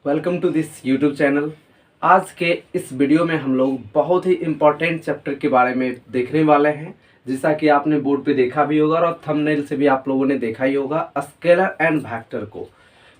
Welcome to this YouTube channel. आज के इस वीडियो में हम लोग बहुत ही इम्पोर्टेंट चैप्टर के बारे में देखने वाले हैं, जैसा कि आपने बोर्ड पे देखा भी होगा और थंबनेल से भी आप लोगों ने देखा ही होगा, स्केलर एंड वेक्टर को।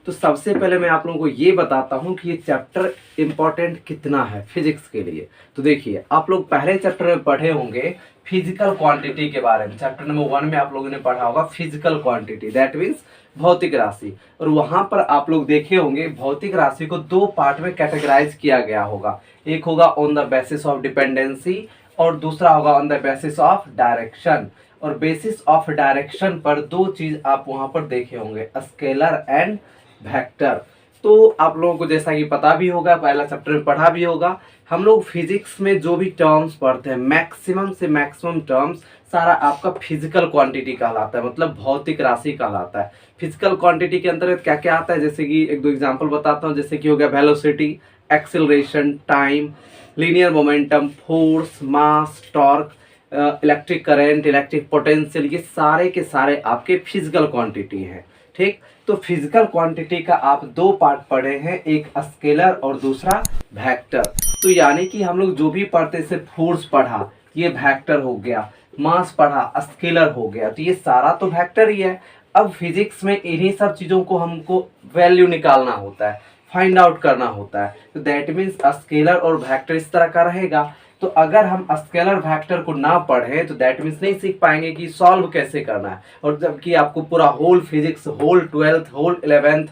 तो सबसे पहले मैं आप लोगों को ये बताता हूँ कि ये चैप्टर इम्पोर्टेंट कितना है फिजिक्स के लिए। तो देखिए, आप लोग पहले चैप्टर में पढ़े होंगे फिजिकल क्वांटिटी के बारे में। चैप्टर नंबर 1 में आप लोगों ने पढ़ा होगा फिजिकल क्वांटिटी, दैट मीन्स भौतिक राशि। और वहां पर आप लोग देखे होंगे भौतिक राशि को दो पार्ट में कैटेगराइज किया गया होगा। एक होगा on the basis of dependency और दूसरा होगा on the basis of direction. और बेसिस ऑफ डायरेक्शन पर दो चीज आप वहां पर देखे होंगे, स्केलर एंड वेक्टर। तो आप लोगों को जैसा कि पता भी होगा, पहला चैप्टर में पढ़ा भी होगा, हम लोग फिजिक्स में जो भी टर्म्स पढ़ते हैं मैक्सिमम से मैक्सिमम टर्म्स सारा आपका फिजिकल क्वांटिटी कहलाता है, मतलब भौतिक राशि कहलाता है। फिजिकल क्वांटिटी के अंतर्गत क्या क्या आता है, जैसे कि एक दो एग्जांपल बताता हूँ। जैसे कि हो गया velocity, acceleration, time, linear momentum, force, mass, torque, electric current, electric potential, ये सारे के सारे आपके फिजिकल क्वांटिटी हैं। ठीक, तो फिजिकल क्वांटिटी का आप दो पार्ट पढ़े हैं, एक स्केलर और दूसरा वेक्टर। तो यानी कि हम लोग जो भी पढ़ते, जैसे फोर्स पढ़ा ये वेक्टर हो गया, मास पढ़ा स्केलर हो गया, तो ये सारा तो वेक्टर ही है। अब फिजिक्स में इन्हीं सब चीजों को हमको वैल्यू निकालना होता है, फाइंड आउट करना होता है। तो दैट मीन्स स्केलर और वेक्टर इस तरह का रहेगा। तो अगर हम स्केलर वेक्टर को ना पढ़े तो दैट मीन्स नहीं सीख पाएंगे कि सॉल्व कैसे करना है। और जबकि आपको पूरा whole physics, whole 12th, whole 11th,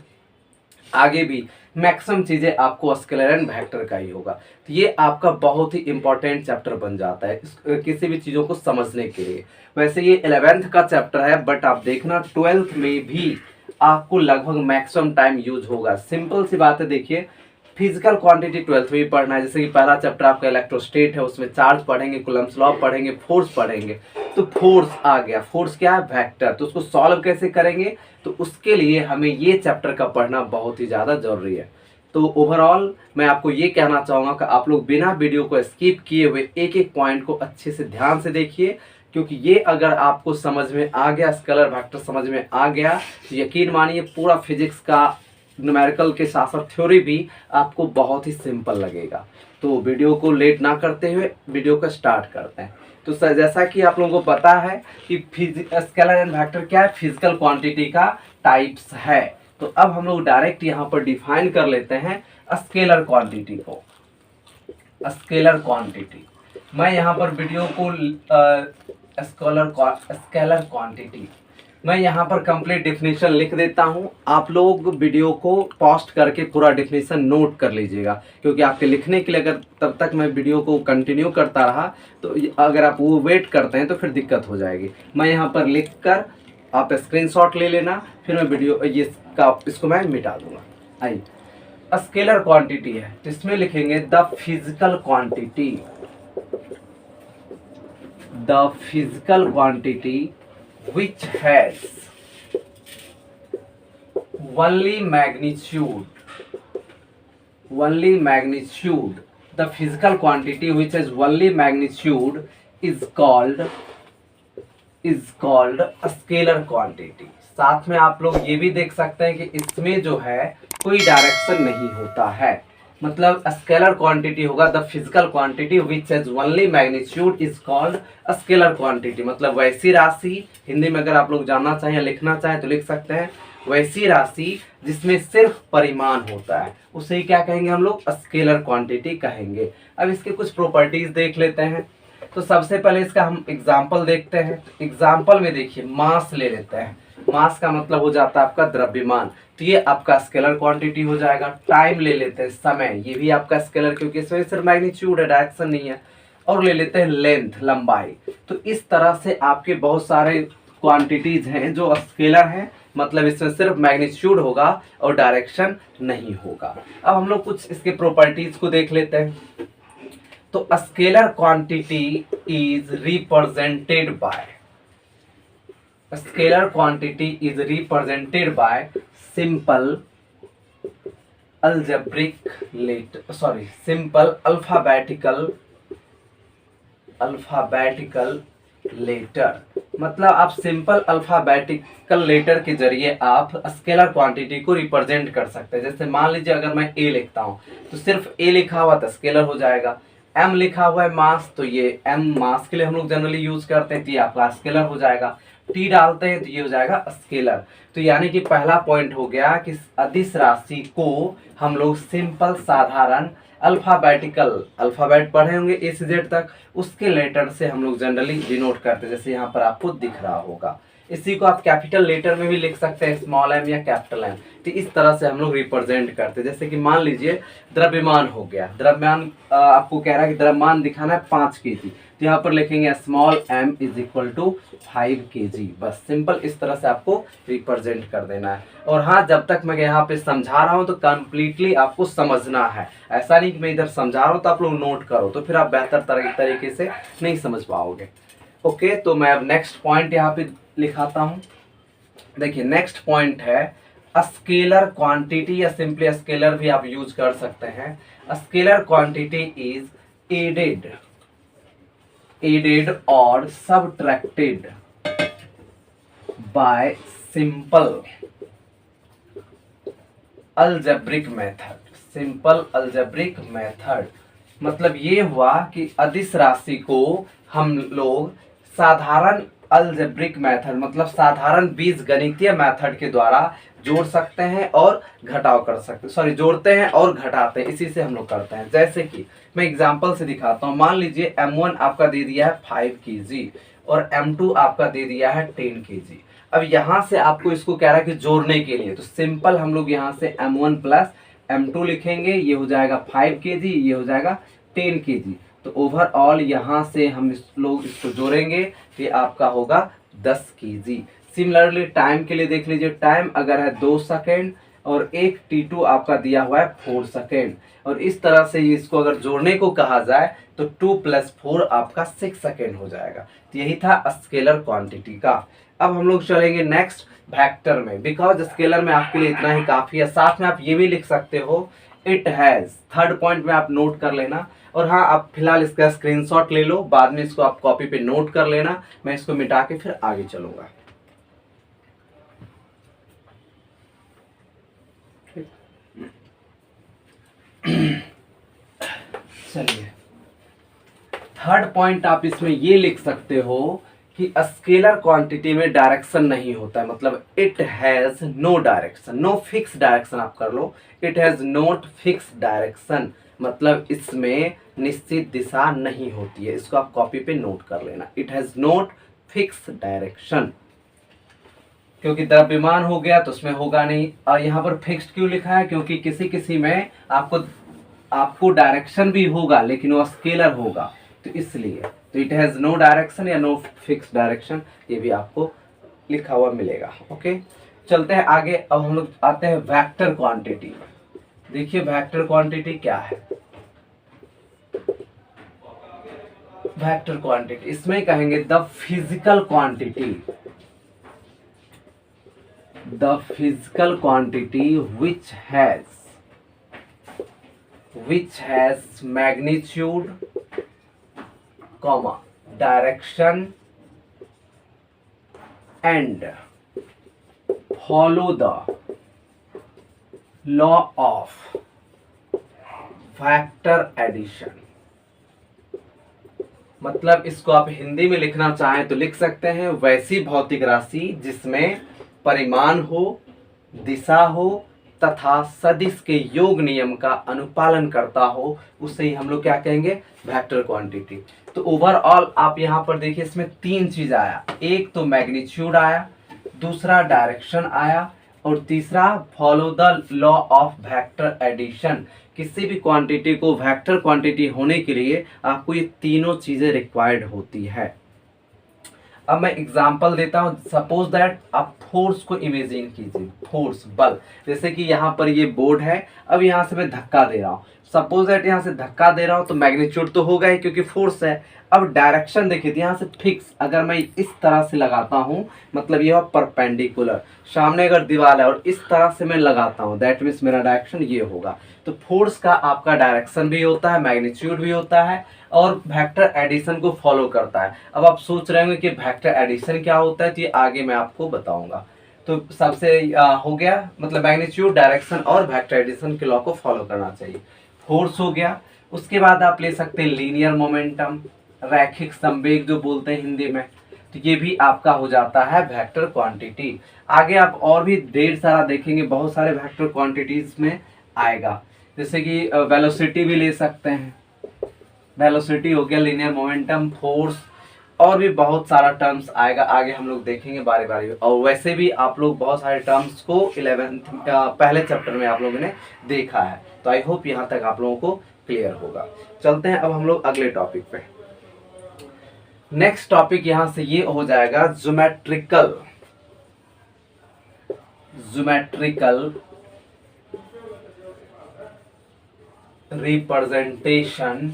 आगे भी मैक्सिमम चीजें आपको स्केलर एंड वेक्टर का ही होगा। तो ये आपका बहुत ही इंपॉर्टेंट चैप्टर बन जाता है किसी भी चीजों को समझने के लिए। वैसे ये 11th का चैप्टर है, बट आप देखना 12th में भी आपको लगभग मैक्सिमम टाइम यूज होगा। सिंपल सी बात है, देखिए फिजिकल क्वांटिटी 12th में भी पढ़ना है। जैसे कि पहला चैप्टर आपका इलेक्ट्रोस्टेट है, उसमें चार्ज पढ़ेंगे, कूलम्ब्स लॉ पढ़ेंगे, फोर्स पढ़ेंगे। तो फोर्स आ गया, फोर्स क्या है, वेक्टर। तो उसको सॉल्व कैसे करेंगे, तो उसके लिए हमें ये चैप्टर का पढ़ना बहुत ही ज़्यादा जरूरी है। तो ओवरऑल मैं आपको ये कहना चाहूँगा कि आप लोग बिना वीडियो को स्किप किए हुए एक एक पॉइंट को अच्छे से ध्यान से देखिए, क्योंकि ये अगर आपको समझ में आ गया, स्केलर वेक्टर समझ में आ गया, तो यकीन मानिए पूरा फिजिक्स का न्यूमेरिकल के साथ साथ थ्योरी भी आपको बहुत ही सिंपल लगेगा। तो वीडियो को लेट ना करते हुए वीडियो को स्टार्ट करते हैं। तो जैसा कि आप लोगों को पता है कि स्केलर एंड वेक्टर क्या है, फिजिकल क्वांटिटी का टाइप्स है। तो अब हम लोग डायरेक्ट यहाँ पर डिफाइन कर लेते हैं स्केलर क्वांटिटी को। स्केलर क्वांटिटी, मैं यहाँ पर वीडियो को स्केलर क्वांटिटी मैं यहाँ पर कंप्लीट डिफिनेशन लिख देता हूँ। आप लोग वीडियो को पॉस्ट करके पूरा डिफिनेशन नोट कर लीजिएगा, क्योंकि आपके लिखने के लिए अगर तब तक मैं वीडियो को कंटिन्यू करता रहा तो अगर आप वो वेट करते हैं तो फिर दिक्कत हो जाएगी। मैं यहाँ पर लिख कर आप स्क्रीनशॉट ले लेना, फिर मैं वीडियो इसको मैं मिटा दूंगा। आइए, स्केलर क्वांटिटी है तो इसमें लिखेंगे the physical quantity. The physical quantity which has only magnitude, the physical quantity which has only magnitude is called scalar quantity। साथ में आप लोग ये भी देख सकते हैं कि इसमें जो है कोई डायरेक्शन नहीं होता है, मतलब स्केलर क्वांटिटी होगा the physical quantity which has only magnitude is called scalar quantity. मतलब वैसी राशि, हिंदी में अगर आप लोग जानना चाहें या लिखना चाहें तो लिख सकते हैं वैसी राशि जिसमें सिर्फ परिमाण होता है, उसे ही क्या कहेंगे हम लोग, स्केलर क्वांटिटी कहेंगे। अब इसके कुछ प्रॉपर्टीज देख लेते हैं। तो सबसे पहले इसका हम एग्जाम्पल देखते हैं। एग्जाम्पल में देखिए मास ले लेते हैं। मास का मतलब हो जाता है आपका द्रव्यमान, तो ये आपका स्केलर क्वांटिटी हो जाएगा। टाइम ले लेते हैं, समय, ये भी आपका स्केलर, क्योंकि इसमें सिर्फ मैग्नीट्यूड है, डायरेक्शन नहीं है। और ले लेते हैं लेंथ, लंबाई। तो इस तरह से आपके बहुत सारे क्वांटिटीज हैं जो स्केलर हैं, मतलब इसमें सिर्फ मैग्नीट्यूड होगा और डायरेक्शन नहीं होगा। अब हम लोग कुछ इसके प्रॉपर्टीज को देख लेते हैं। तो scalar quantity is represented bye simple alphabetical letter। मतलब आप सिंपल अल्फाबेटिकल लेटर के जरिए आप स्केलर क्वांटिटी को रिप्रेजेंट कर सकते हैं। जैसे मान लीजिए अगर मैं ए लिखता हूँ तो सिर्फ ए लिखा हुआ तो स्केलर हो जाएगा। एम लिखा हुआ है मास, तो ये एम मास के लिए हम लोग जनरली यूज करते हैं, तो ये आपका स्केलर हो जाएगा। टी डालते हैं तो ये हो जाएगा स्केलर। तो यानी कि पहला पॉइंट हो गया कि अदिश राशि को हम लोग सिंपल साधारण अल्फाबेट पढ़े होंगे ए से जेड तक, उसके लेटर से हम लोग जनरली डिनोट करते हैं। जैसे यहाँ पर आपको दिख रहा होगा, इसी को आप कैपिटल लेटर में भी लिख सकते हैं, स्मॉल एम या कैपिटल एम। तो इस तरह से हम लोग रिप्रेजेंट करते हैं। जैसे कि मान लीजिए द्रव्यमान हो गया, द्रव्यमान आपको कह रहा है कि द्रव्यमान दिखाना है 5 kg, तो यहाँ पर लिखेंगे small m is equal to 5 kg। बस सिंपल इस तरह से आपको रिप्रेजेंट कर देना है। और हाँ, जब तक मैं यहाँ पे समझा रहा हूँ तो कंप्लीटली आपको समझना है, ऐसा नहीं कि मैं इधर समझा रहा हूँ तो आप लोग नोट करो, तो फिर आप बेहतर तरीके से नहीं समझ पाओगे। ओके, तो मैं अब नेक्स्ट पॉइंट यहाँ पे लिखाता हूँ। देखिए नेक्स्ट पॉइंट है स्केलर क्वांटिटी, या सिंपली स्केलर भी आप यूज कर सकते हैं। स्केलर क्वांटिटी इज एडेड और subtracted bye simple algebraic method. Simple algebraic method मतलब ये हुआ कि अदिश राशि को हम लोग साधारण अलजेब्रिक मेथड मतलब साधारण बीजगणितीय मेथड के द्वारा जोड़ सकते हैं और घटाव कर सकते हैं, सॉरी जोड़ते हैं और घटाते हैं, इसी से हम लोग करते हैं। जैसे कि मैं एग्जांपल से दिखाता हूँ। मान लीजिए M1 आपका दे दिया है 5 kg और M2 आपका दे दिया है 10 kg। अब यहाँ से आपको इसको कह रहा है कि जोड़ने के लिए, तो सिंपल हम लोग यहाँ से M1 प्लस M2 लिखेंगे, ये हो जाएगा 5 kg, ये हो जाएगा 10 kg। तो ओवरऑल यहाँ से हम लोग इसको जोड़ेंगे तो ये आपका होगा 10 kg। सिमिलरली टाइम के लिए देख लीजिए, टाइम अगर है 2 सेकेंड और एक T2 आपका दिया हुआ है 4 सेकेंड, और इस तरह से इसको अगर जोड़ने को कहा जाए तो 2 + 4 आपका 6 सेकेंड हो जाएगा। तो यही था स्केलर क्वांटिटी का। अब हम लोग चलेंगे नेक्स्ट वेक्टर में, बिकॉज स्केलर में आपके लिए इतना ही काफ़ी है। साथ में आप ये भी लिख सकते हो इट हैज़, थर्ड पॉइंट में आप नोट कर लेना। और हाँ, आप फिलहाल इसका स्क्रीनशॉट ले लो, बाद में इसको आप कॉपी पे नोट कर लेना, मैं इसको मिटा के फिर आगे चलूंगा। चलिए, थर्ड पॉइंट आप इसमें ये लिख सकते हो कि स्केलर क्वांटिटी में डायरेक्शन नहीं होता है, मतलब it has no direction, no fix direction आप कर लो। It has not fix direction मतलब इसमें निश्चित दिशा नहीं होती है, इसको आप कॉपी पे नोट कर लेना। It has not fix direction, क्योंकि द्रव्यमान हो गया तो उसमें होगा नहीं। और यहाँ पर फिक्स्ड क्यों लिखा है, क्योंकि किसी किसी में आपको डायरेक्शन भी होगा लेकिन वो स्केलर होगा, तो इसलिए। तो इट हैज़ नो डायरेक्शन या नो फिक्स डायरेक्शन, ये भी आपको लिखा हुआ मिलेगा। ओके, चलते हैं आगे। अब हम लोग आते हैं वेक्टर क्वांटिटी। देखिए वेक्टर क्वांटिटी क्या है। वेक्टर क्वांटिटी इसमें कहेंगे the physical quantity, the physical quantity which has magnitude, direction and follow the law of vector addition। मतलब इसको आप हिंदी में लिखना चाहें तो लिख सकते हैं, वैसी भौतिक राशि जिसमें परिमाण हो, दिशा हो तथा सदिश के योग नियम का अनुपालन करता हो, उसे ही हम लोग क्या कहेंगे, वेक्टर क्वांटिटी। तो ओवरऑल आप यहाँ पर देखिए इसमें 3 चीज आया, एक तो मैग्नीट्यूड आया, दूसरा डायरेक्शन आया और तीसरा follow the law of vector addition. किसी भी क्वांटिटी को वेक्टर क्वांटिटी होने के लिए आपको ये तीनों चीजें रिक्वायर्ड होती है। अब मैं एग्जांपल देता हूं। सपोज दैट आप फोर्स को इमेजिन कीजिए, फोर्स बल, जैसे कि यहाँ पर ये बोर्ड है, अब यहाँ से मैं धक्का दे रहा हूँ। सपोज दैट यहाँ से धक्का दे रहा हूँ तो मैग्नीट्यूड तो होगा ही क्योंकि फोर्स है। अब डायरेक्शन देखिए, यहाँ से फिक्स अगर मैं इस तरह से लगाता हूँ, मतलब ये परपेंडिकुलर, सामने अगर दीवार है और इस तरह से मैं लगाता हूँ, दैट मीन्स मेरा डायरेक्शन ये होगा। तो फोर्स का आपका डायरेक्शन भी होता है, मैग्नीट्यूड भी होता है, और वेक्टर एडिशन को फॉलो करता है। अब आप सोच रहे होंगे कि वेक्टर एडिशन क्या होता है, तो ये आगे मैं आपको बताऊंगा। तो सबसे हो गया, मतलब मैग्नीट्यूड, डायरेक्शन और वेक्टर एडिशन के लॉ को फॉलो करना चाहिए। फोर्स हो गया, उसके बाद आप ले सकते हैं लीनियर मोमेंटम, रैखिक संवेग जो बोलते हैं हिंदी में, तो ये भी आपका हो जाता है वेक्टर क्वांटिटी। आगे आप और भी ढेर सारा देखेंगे, बहुत सारे वेक्टर क्वांटिटीज में आएगा, जैसे कि वेलोसिटी भी ले सकते हैं, वेलोसिटी हो गया, लीनियर मोमेंटम, फोर्स, और भी बहुत सारा टर्म्स आएगा, आगे हम लोग देखेंगे बारी बारी। और वैसे भी आप लोग बहुत सारे टर्म्स को 11th पहले चैप्टर में आप लोगों ने देखा है, तो आई होप यहाँ तक आप लोगों को क्लियर होगा। चलते हैं अब हम लोग अगले टॉपिक पे। नेक्स्ट टॉपिक यहाँ से ये हो जाएगा geometrical representation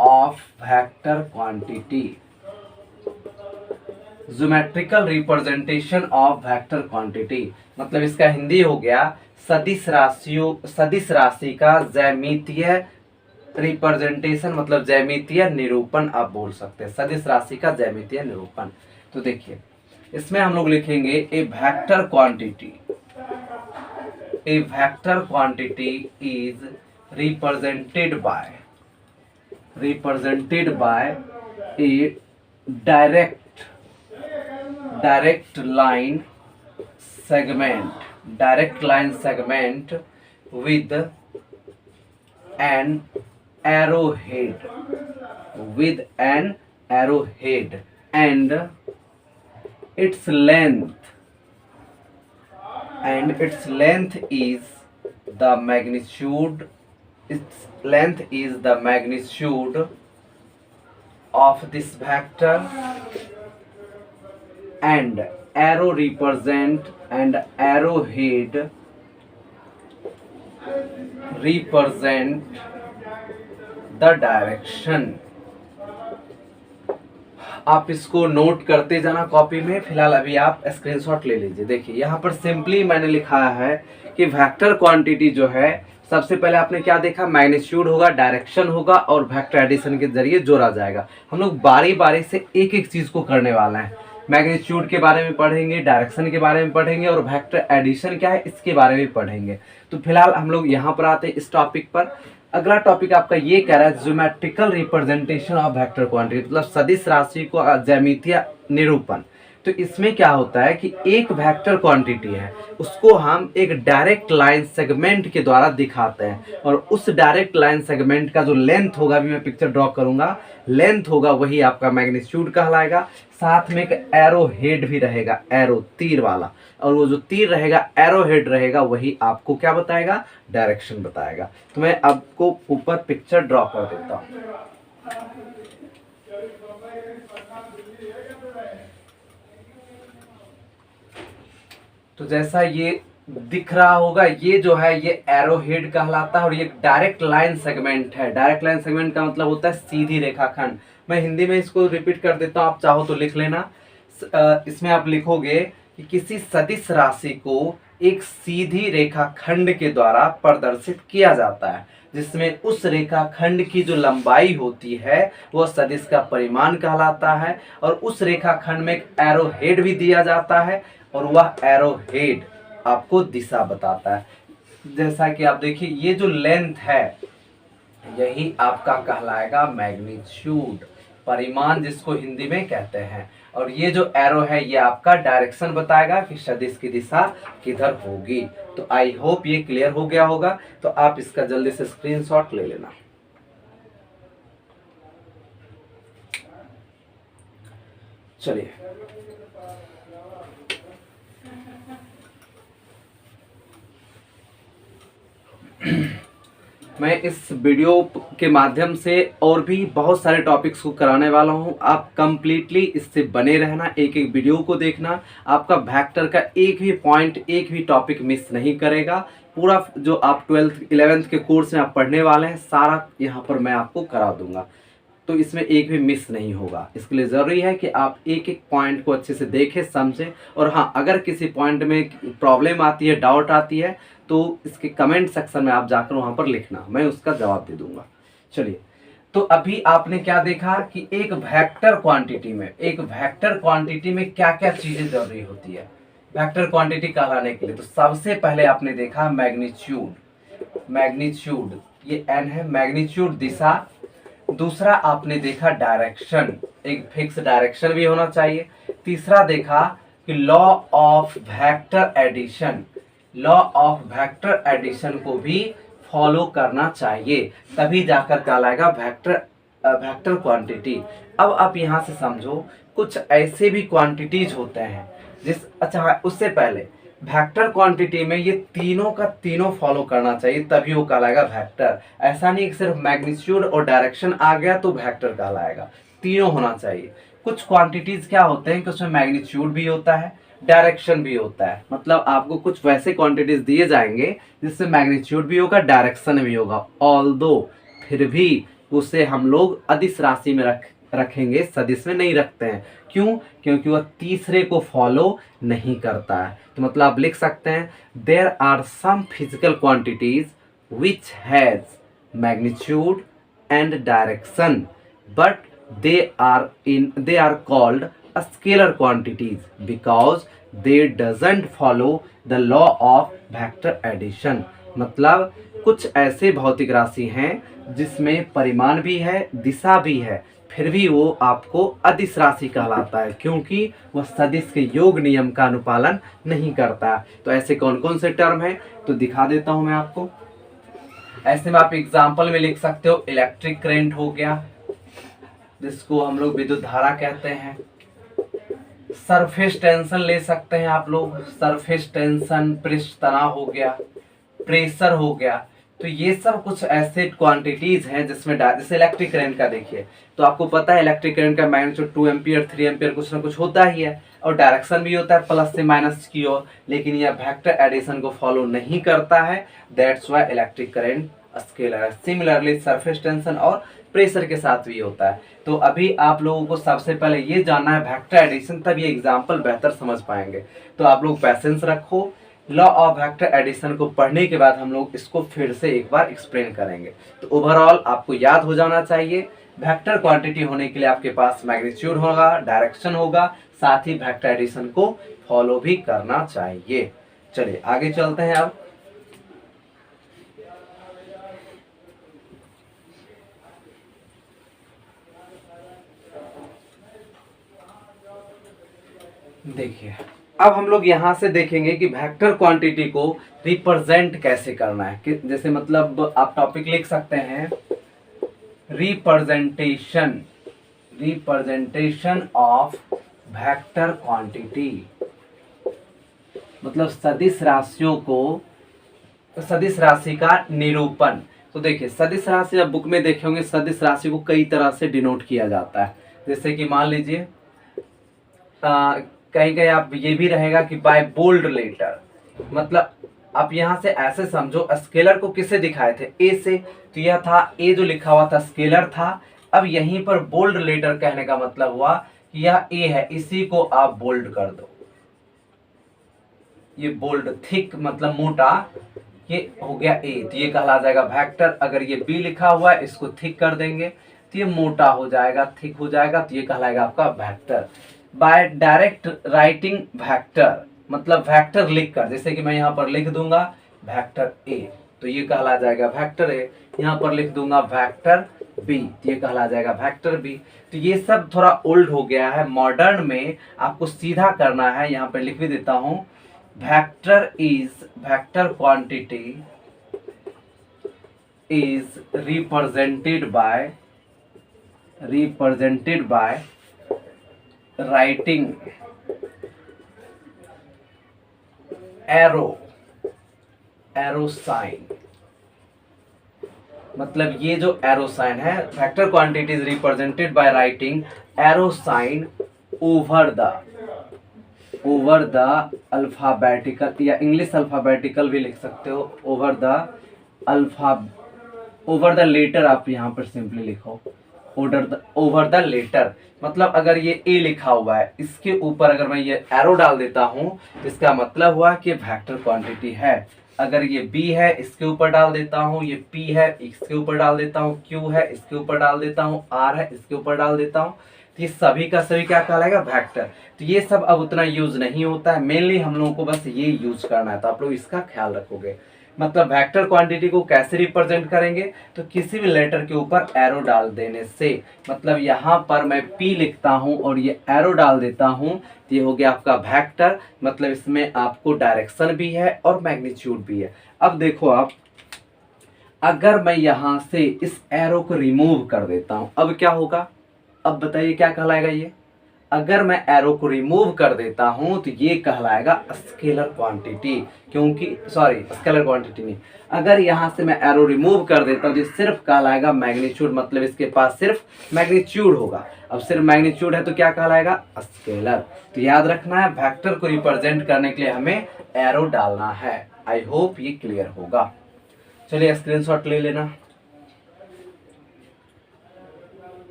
of vector quantity. Geometrical representation of vector quantity मतलब इसका हिंदी हो गया सदिश राशि का ज्यामितीय रिप्रेजेंटेशन, मतलब ज्यामितीय निरूपण आप बोल सकते हैं, सदिश राशि का ज्यामितीय निरूपण। तो देखिए इसमें हम लोग लिखेंगे a vector quantity is represented by a direct line segment with an arrowhead and its length is the magnitude of this vector, and arrowhead represent the direction। आप इसको नोट करते जाना कॉपी में, फिलहाल अभी आप स्क्रीनशॉट ले लीजिए। देखिए यहाँ पर सिंपली मैंने लिखा है कि वेक्टर क्वांटिटी जो है, सबसे पहले आपने क्या देखा, मैग्नीट्यूड होगा, डायरेक्शन होगा और वेक्टर एडिशन के जरिए जोड़ा जाएगा। हम लोग बारी बारी से एक एक चीज को करने वाला है, मैग्नीट्यूड के बारे में पढ़ेंगे, डायरेक्शन के बारे में पढ़ेंगे, और वेक्टर एडिशन क्या है इसके बारे में पढ़ेंगे। तो फिलहाल हम लोग यहाँ पर आते हैं इस टॉपिक पर। अगला टॉपिक आपका ये कह रहा है geometrical representation of vector quantity, मतलब सदिश राशि को ज्यामितीय निरूपण। तो इसमें क्या होता है कि एक वेक्टर क्वांटिटी है, उसको हम एक डायरेक्ट लाइन सेगमेंट के द्वारा दिखाते हैं, और उस डायरेक्ट लाइन सेगमेंट का जो लेंथ होगा, अभी मैं पिक्चर ड्रॉ करूंगा, लेंथ होगा वही आपका मैग्नीट्यूड कहलाएगा। साथ में एक एरो हेड भी रहेगा, एरो तीर वाला, और वो जो तीर रहेगा, एरो हेड रहेगा, वही आपको क्या बताएगा, डायरेक्शन बताएगा। तो मैं आपको ऊपर पिक्चर ड्रॉ कर देता हूँ। तो जैसा ये दिख रहा होगा, ये जो है ये एरो हेड कहलाता है, और ये डायरेक्ट लाइन सेगमेंट है। डायरेक्ट लाइन सेगमेंट का मतलब होता है सीधी रेखाखंड। मैं हिंदी में इसको रिपीट कर देता हूँ, आप चाहो तो लिख लेना। इसमें आप लिखोगे कि किसी सदिश राशि को एक सीधी रेखाखंड के द्वारा प्रदर्शित किया जाता है, जिसमें उस रेखाखंड की जो लंबाई होती है वह सदिश का परिमाण कहलाता है, और उस रेखाखंड में एक एरो हेड भी दिया जाता है, और वह एरो हेड आपको दिशा बताता है। जैसा कि आप देखिए ये जो लेंथ है यही आपका कहलाएगा मैग्नीट्यूड, परिमाण जिसको हिंदी में कहते हैं, और ये जो एरो है ये आपका डायरेक्शन बताएगा कि सदिश की दिशा किधर होगी। तो आई होप ये क्लियर हो गया होगा। तो आप इसका जल्दी से स्क्रीनशॉट ले लेना। चलिए मैं इस वीडियो के माध्यम से और भी बहुत सारे टॉपिक्स को कराने वाला हूं। आप कंप्लीटली इससे बने रहना, एक एक वीडियो को देखना। आपका वेक्टर का एक भी पॉइंट, एक भी टॉपिक मिस नहीं करेगा। पूरा जो आप 12th 11th के कोर्स में आप पढ़ने वाले हैं, सारा यहाँ पर मैं आपको करा दूंगा। तो इसमें एक भी मिस नहीं होगा। इसके लिए ज़रूरी है कि आप एक एक पॉइंट को अच्छे से देखें, समझें। और हाँ, अगर किसी पॉइंट में प्रॉब्लम आती है, डाउट आती है, तो इसके कमेंट सेक्शन में आप जाकर वहाँ पर लिखना, मैं उसका जवाब दे दूँगा। चलिए, तो अभी आपने क्या देखा कि एक वेक्टर क्वांटिटी में क्या क्या चीज़ें ज़रूरी होती है वेक्टर क्वांटिटी कहलाने के लिए। तो सबसे पहले आपने देखा मैग्नीट्यूड, ये एन है, मैग्नीट्यूड दिशा। दूसरा आपने देखा डायरेक्शन, एक फिक्स डायरेक्शन भी होना चाहिए। तीसरा देखा कि लॉ ऑफ वेक्टर एडिशन को भी फॉलो करना चाहिए, तभी जाकर कहलाएगा वेक्टर क्वांटिटी। अब आप यहाँ से समझो, कुछ ऐसे भी क्वांटिटीज होते हैं अच्छा, उससे पहले वेक्टर क्वांटिटी में ये तीनों का तीनों फॉलो करना चाहिए, तभी वो कहलाएगा वेक्टर। ऐसा नहीं कि सिर्फ मैग्नीट्यूड और डायरेक्शन आ गया तो वेक्टर कहलाएगा, तीनों होना चाहिए। कुछ क्वांटिटीज क्या होते हैं कि उसमें मैग्नीट्यूड भी होता है, डायरेक्शन भी होता है। मतलब आपको कुछ वैसे क्वांटिटीज दिए जाएंगे जिससे मैग्नीट्यूड भी होगा, डायरेक्शन भी होगा, ऑल्दो फिर भी उसे हम लोग अदिश राशि में रखेंगे, सदिश में नहीं रखते हैं। क्यों? क्योंकि वह तीसरे को फॉलो नहीं करता है। तो मतलब आप लिख सकते हैं, there are some physical quantities which has magnitude and direction but they are called a scalar quantities because they doesn't follow the law of vector addition। मतलब कुछ ऐसे भौतिक राशि हैं जिसमें परिमाण भी है, दिशा भी है, फिर भी वो आपको अदिश राशि कहलाता है, क्योंकि वह सदिश के योग नियम का अनुपालन नहीं करता। तो ऐसे कौन कौन से टर्म है तो दिखा देता हूं मैं आपको। ऐसे में आप एग्जाम्पल में लिख सकते हो, इलेक्ट्रिक करंट हो गया, जिसको हम लोग विद्युत धारा कहते हैं। सरफेस टेंशन ले सकते हैं आप लोग, सरफेस टेंशन, पृष्ठ तनाव हो गया, प्रेशर हो गया। तो ये सब कुछ ऐसे क्वांटिटीज हैं जिसमें जैसे इलेक्ट्रिक करंट का देखिए, तो आपको पता है इलेक्ट्रिक करंट का मैग्नीट्यूड 2 एम्पियर 3 एम्पियर कुछ ना कुछ होता ही है, और डायरेक्शन भी होता है प्लस से माइनस की ओर, लेकिन यह वेक्टर एडिशन को फॉलो नहीं करता है। That's why electric current scalar है। सिमिलरली सरफेस टेंशन और प्रेशर के साथ भी होता है। तो अभी आप लोगों को सबसे पहले ये जानना है वेक्टर एडिशन, तब ये एग्जाम्पल बेहतर समझ पाएंगे। तो आप लोग पैसेंस रखो, लॉ ऑफ वेक्टर एडिशन को पढ़ने के बाद हम लोग इसको फिर से एक बार एक्सप्लेन करेंगे। तो ओवरऑल आपको याद हो जाना चाहिए, वेक्टर क्वांटिटी होने के लिए आपके पास मैग्नीट्यूड होगा, डायरेक्शन होगा, साथ ही वेक्टर एडिशन को फॉलो भी करना चाहिए। चलिए आगे चलते हैं। अब देखिए, अब हम लोग यहाँ से देखेंगे कि वेक्टर क्वांटिटी को रिप्रेजेंट कैसे करना है। कि जैसे मतलब आप टॉपिक लिख सकते हैं, रिप्रेजेंटेशन ऑफ वेक्टर क्वांटिटी, मतलब सदिश राशियों को, सदिश राशि का निरूपण। तो देखिए, सदिश राशि आप बुक में देखे होंगे, सदिश राशि को कई तरह से डिनोट किया जाता है। जैसे कि मान लीजिए कहीं कहीं आप ये भी रहेगा कि बाय बोल्ड लेटर, मतलब आप यहाँ से ऐसे समझो, स्केलर को किससे दिखाए थे? ए से। तो यह था ए, जो लिखा हुआ था स्केलर था। अब यहीं पर बोल्ड लेटर कहने का मतलब हुआ कि यह ए है, इसी को आप बोल्ड कर दो। ये बोल्ड, थिक मतलब मोटा, ये हो गया ए, तो ये कहला जाएगा वेक्टर। अगर ये बी लिखा हुआ है, इसको थिक कर देंगे तो ये मोटा हो जाएगा, थिक हो जाएगा, तो ये कहलाएगा आपका vector. By direct writing vector, मतलब वेक्टर लिखकर, जैसे कि मैं यहाँ पर लिख दूंगा वेक्टर ए, तो ये कहला जाएगा वेक्टर ए। यहाँ पर लिख दूंगा वेक्टर बी, तो ये कहला जाएगा वेक्टर बी। तो ये सब थोड़ा ओल्ड हो गया है, मॉडर्न में आपको सीधा करना है। यहाँ पर लिख भी देता हूँ, vector quantity is represented by writing arrow sign. मतलब ये जो एरो साइन है, vector quantity is represented by writing arrow sign over the alphabetical, या इंग्लिश अल्फाबेटिकल भी लिख सकते हो, ओवर द लेटर आप यहाँ पर सिंपली लिखो, ओवर द लेटर। मतलब अगर ये ए लिखा हुआ है, इसके ऊपर अगर मैं ये एरो डाल देता हूँ तो इसका मतलब हुआ कि वेक्टर क्वांटिटी है। अगर ये बी है, इसके ऊपर डाल देता हूँ, ये पी है, इसके ऊपर डाल देता हूँ, क्यू है, इसके ऊपर डाल देता हूँ, आर है, इसके ऊपर डाल देता हूँ, तो ये सभी का सभी क्या कहलाएगा, वेक्टर। तो ये सब अब उतना यूज नहीं होता है, मेनली हम लोगों को बस ये यूज करना है, तो आप लोग इसका ख्याल रखोगे। मतलब वेक्टर क्वांटिटी को कैसे रिप्रेजेंट करेंगे, तो किसी भी लेटर के ऊपर एरो डाल देने से। मतलब यहाँ पर मैं P लिखता हूँ और ये एरो डाल देता हूँ, तो ये हो गया आपका वेक्टर। मतलब इसमें आपको डायरेक्शन भी है और मैग्नीट्यूड भी है। अब देखो आप, अगर मैं यहाँ से इस एरो को रिमूव कर देता हूँ, अब क्या होगा, अब बताइए क्या कहलाएगा ये। अगर मैं एरो को रिमूव कर देता हूं तो ये कहलाएगा स्केलर क्वांटिटी, क्योंकि सॉरी स्केलर क्वांटिटी नहीं, अगर यहां से मैं एरो रिमूव कर देता हूं तो सिर्फ कहलाएगा मैग्नीट्यूड। मतलब इसके पास सिर्फ मैग्नीट्यूड होगा। अब सिर्फ मैग्नीट्यूड है तो क्या कहलाएगा, स्केलर। तो याद रखना है, वेक्टर को रिप्रेजेंट करने के लिए हमें एरो डालना है। आई होप ये क्लियर होगा। चलिए स्क्रीनशॉट ले लेना।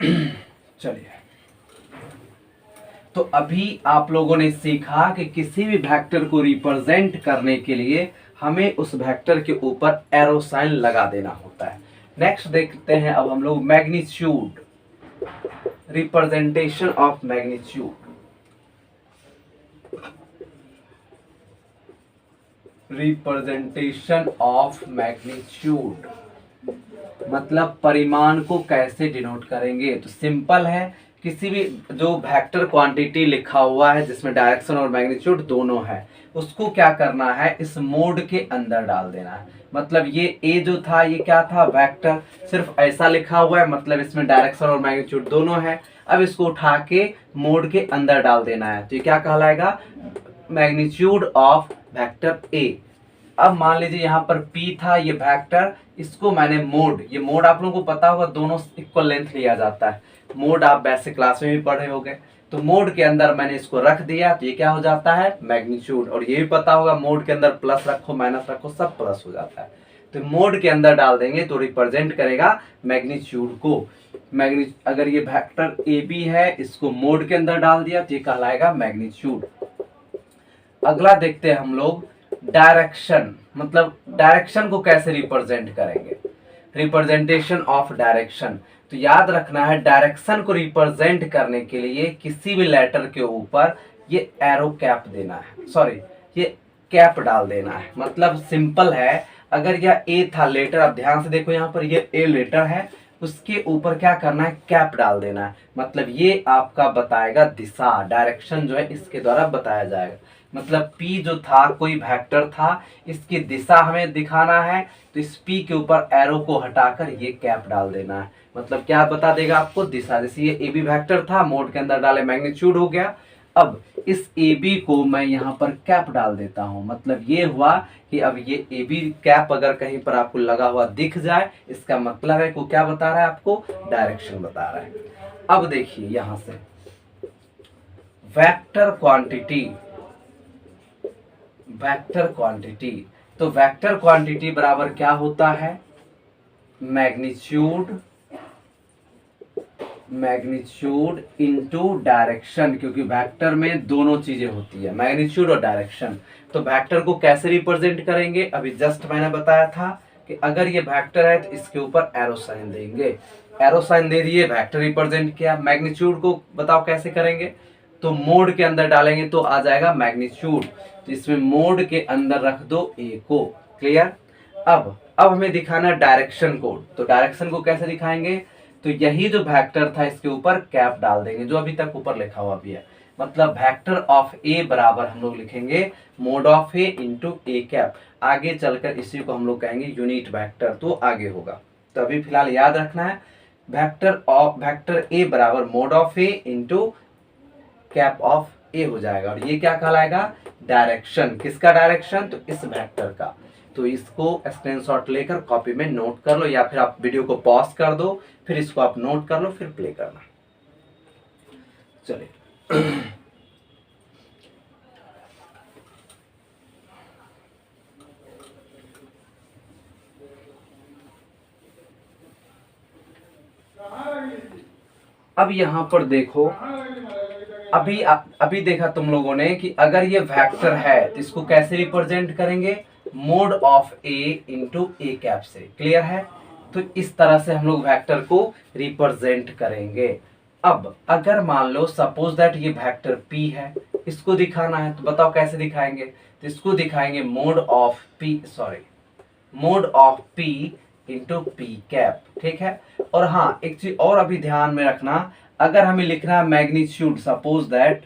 चलिए, तो अभी आप लोगों ने सीखा कि किसी भी वेक्टर को रिप्रेजेंट करने के लिए हमें उस वेक्टर के ऊपर एरो साइन लगा देना होता है। नेक्स्ट देखते हैं अब हम लोग magnitude, representation of magnitude. Representation of magnitude मतलब परिमाण को कैसे डिनोट करेंगे, तो सिंपल है। किसी भी जो वेक्टर क्वांटिटी लिखा हुआ है जिसमें डायरेक्शन और मैग्नीट्यूड दोनों है, उसको क्या करना है, इस मोड के अंदर डाल देना है। मतलब ये ए जो था ये क्या था, वेक्टर, सिर्फ ऐसा लिखा हुआ है, मतलब इसमें डायरेक्शन और मैग्नीट्यूड दोनों है। अब इसको उठा के मोड के अंदर डाल देना है, तो ये क्या कहलाएगा, मैग्नीट्यूड ऑफ वेक्टर ए। अब मान लीजिए यहाँ पर P था ये वेक्टर, इसको मैंने मोड, ये मोड आप लोगों को पता होगा दोनों इक्वल लेंथ लिया जाता है, मोड आप बेसिक क्लास में भी पढ़े होंगे। तो मोड के अंदर मैंने इसको रख दिया तो ये क्या हो जाता है, मैग्नीट्यूड। और ये भी पता होगा मोड के अंदर प्लस रखो माइनस रखो सब प्लस हो जाता है। तो मोड के अंदर डाल देंगे तो रिप्रेजेंट करेगा मैग्नीट्यूड को। अगर ये वेक्टर ए बी है, इसको मोड के अंदर डाल दिया तो ये कहलाएगा मैग्नीट्यूड। अगला देखते हैं हम लोग डायरेक्शन। मतलब डायरेक्शन को कैसे रिप्रेजेंट करेंगे, रिप्रेजेंटेशन ऑफ डायरेक्शन। तो याद रखना है, डायरेक्शन को रिप्रेजेंट करने के लिए किसी भी लेटर के ऊपर ये एरो कैप देना है, सॉरी ये कैप डाल देना है। मतलब सिंपल है, अगर यह ए था लेटर, आप ध्यान से देखो यहाँ पर ये ए लेटर है, उसके ऊपर क्या करना है, कैप डाल देना है। मतलब ये आपका बताएगा दिशा, डायरेक्शन जो है इसके द्वारा बताया जाएगा। मतलब P जो था कोई वेक्टर था, इसकी दिशा हमें दिखाना है, तो इस P के ऊपर एरो को हटाकर ये कैप डाल देना है। मतलब क्या बता देगा आपको, दिशा। जैसे ये ए बी वेक्टर था, मोड के अंदर डाले मैग्नीट्यूड हो गया। अब इस ए बी को मैं यहाँ पर कैप डाल देता हूँ। मतलब ये हुआ कि अब ये ए बी कैप अगर कहीं पर आपको लगा हुआ दिख जाए, इसका मतलब है को क्या बता रहा है, आपको डायरेक्शन बता रहा है। अब देखिए यहां से वेक्टर क्वांटिटी, वेक्टर क्वांटिटी, तो वेक्टर क्वांटिटी बराबर क्या होता है, मैग्नीट्यूड, मैग्नीट्यूड इनटू डायरेक्शन। क्योंकि वेक्टर में दोनों चीजें होती है, मैग्नीट्यूड और डायरेक्शन। तो वेक्टर को कैसे रिप्रेजेंट करेंगे, अभी जस्ट मैंने बताया था कि अगर ये वेक्टर है तो इसके ऊपर एरो साइन देंगे। एरो साइन दे दिए, वेक्टर रिप्रेजेंट किया। मैग्नीट्यूड को बताओ कैसे करेंगे, तो मोड के अंदर डालेंगे तो आ जाएगा मैग्नीट्यूड। तो इसमें मोड के अंदर रख दो ए को। क्लियर। अब हमें दिखाना डायरेक्शन को। तो डायरेक्शन को कैसे दिखाएंगे, तो यही जो वेक्टर था इसके ऊपर कैप डाल देंगे, जो अभी तक ऊपर लिखा हुआ भी है। मतलब वेक्टर ऑफ ए बराबर हम लोग लिखेंगे mode of A into A cap. आगे चलकर इसी को हम लोग कहेंगे यूनिट वेक्टर, तो आगे होगा। तो अभी फिलहाल याद रखना है, वेक्टर ए बराबर mod of A into cap of A हो जाएगा। और ये क्या कहलाएगा, डायरेक्शन। किसका डायरेक्शन, तो इस वेक्टर का। तो इसको स्क्रीनशॉट लेकर कॉपी में नोट कर लो, या फिर आप वीडियो को पॉज कर दो, फिर इसको आप नोट कर लो, फिर प्ले करना। चलिए अब यहाँ पर देखो, अभी देखा तुम लोगों ने कि अगर ये वेक्टर है तो इसको कैसे रिप्रेजेंट करेंगे, mode of A into A cap से। क्लियर है? तो इस तरह से हम लोग वेक्टर को रिप्रेजेंट करेंगे। अब अगर मान लो सपोज दैट ये वेक्टर p है, इसको दिखाना है, तो बताओ कैसे दिखाएंगे। तो इसको दिखाएंगे mode of p into P cap. ठीक है? और हाँ, एक चीज और अभी ध्यान में रखना, अगर हमें लिखना है magnitude, suppose that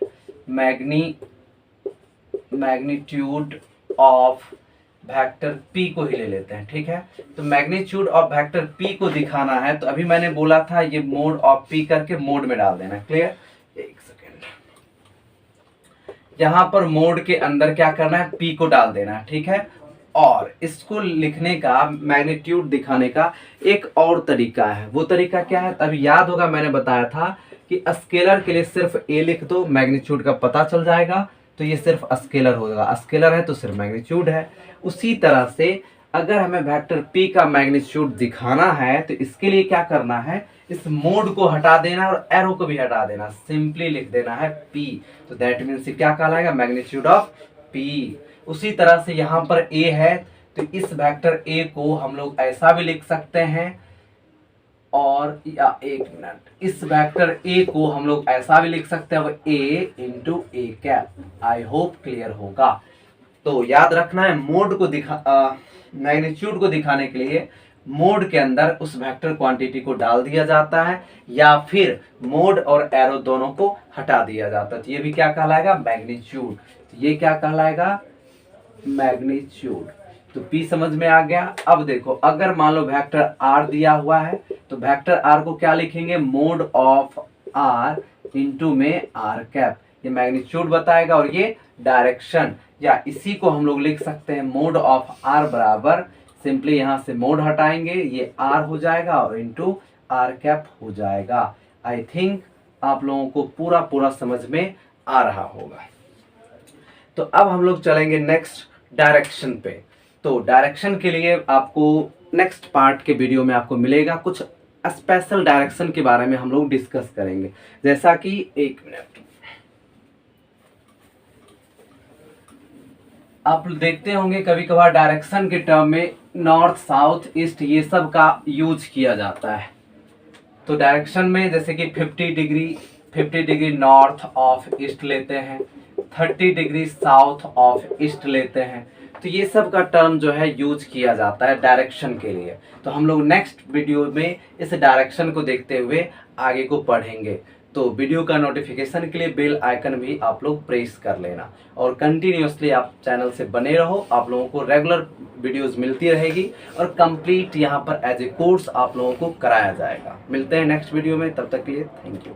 magnitude of vector p को ही ले लेते हैं। ठीक है? तो मैग्नीट्यूड ऑफ वेक्टर p को दिखाना है, तो अभी मैंने बोला था ये मोड ऑफ p करके मोड में डाल देना। क्लियर? एक सेकेंड, यहां पर मोड के अंदर क्या करना है, p को डाल देना है। ठीक है? और इसको लिखने का, मैग्नीट्यूड दिखाने का एक और तरीका है। वो तरीका क्या है, अभी याद होगा मैंने बताया था कि स्केलर के लिए सिर्फ a लिख दो, मैग्नीट्यूड का पता चल जाएगा, तो ये सिर्फ स्केलर होगा। स्केलर है तो सिर्फ मैग्नीट्यूड है। उसी तरह से अगर हमें वेक्टर p का मैग्नीट्यूड दिखाना है, तो इसके लिए क्या करना है, इस मोड को हटा देना और एरो को भी हटा देना, सिंपली लिख देना है p। तो दैट मीन्स क्या कहलाएगा, मैग्नीट्यूड ऑफ p। उसी तरह से यहाँ पर a है, तो इस वेक्टर a को हम लोग ऐसा भी लिख सकते हैं, और या एक मिनट, इस वेक्टर a को हम लोग ऐसा भी लिख सकते हैं, a into A cap. I hope clear होगा। तो याद रखना है, मोड को मैग्नीट्यूड को दिखाने के लिए मोड के अंदर उस वेक्टर क्वांटिटी को डाल दिया जाता है, या फिर मोड और एरो दोनों को हटा दिया जाता है। तो ये भी क्या कहलाएगा, मैग्नीट्यूड। तो ये क्या कहलाएगा, मैग्नीट्यूड। तो P समझ में आ गया। अब देखो, अगर मान लो वेक्टर R दिया हुआ है, तो वेक्टर R को क्या लिखेंगे, मोड ऑफ R इंटू में R कैप। ये मैग्नीट्यूड बताएगा, और ये डायरेक्शन, या इसी को हम लोग लिख सकते हैं मोड ऑफ R बराबर, सिंपली यहाँ से मोड हटाएंगे, ये R हो जाएगा और इंटू R कैप हो जाएगा। आई थिंक आप लोगों को पूरा समझ में आ रहा होगा। तो अब हम लोग चलेंगे नेक्स्ट डायरेक्शन पे। तो डायरेक्शन के लिए आपको नेक्स्ट पार्ट के वीडियो में आपको मिलेगा, कुछ स्पेशल डायरेक्शन के बारे में हम लोग डिस्कस करेंगे। जैसा कि, एक मिनट, आप देखते होंगे कभी कभार डायरेक्शन के टर्म में नॉर्थ, साउथ, ईस्ट, ये सब का यूज किया जाता है। तो डायरेक्शन में जैसे कि 50 डिग्री नॉर्थ ऑफ ईस्ट लेते हैं, 30 डिग्री साउथ ऑफ ईस्ट लेते हैं। तो ये सब का टर्म जो है यूज किया जाता है डायरेक्शन के लिए। तो हम लोग नेक्स्ट वीडियो में इस डायरेक्शन को देखते हुए आगे को पढ़ेंगे। तो वीडियो का नोटिफिकेशन के लिए बेल आइकन भी आप लोग प्रेस कर लेना, और कंटिन्यूअसली आप चैनल से बने रहो। आप लोगों को रेगुलर वीडियोस मिलती रहेगी, और कंप्लीट यहाँ पर एज ए कोर्स आप लोगों को कराया जाएगा। मिलते हैं नेक्स्ट वीडियो में, तब तक के लिए थैंक यू।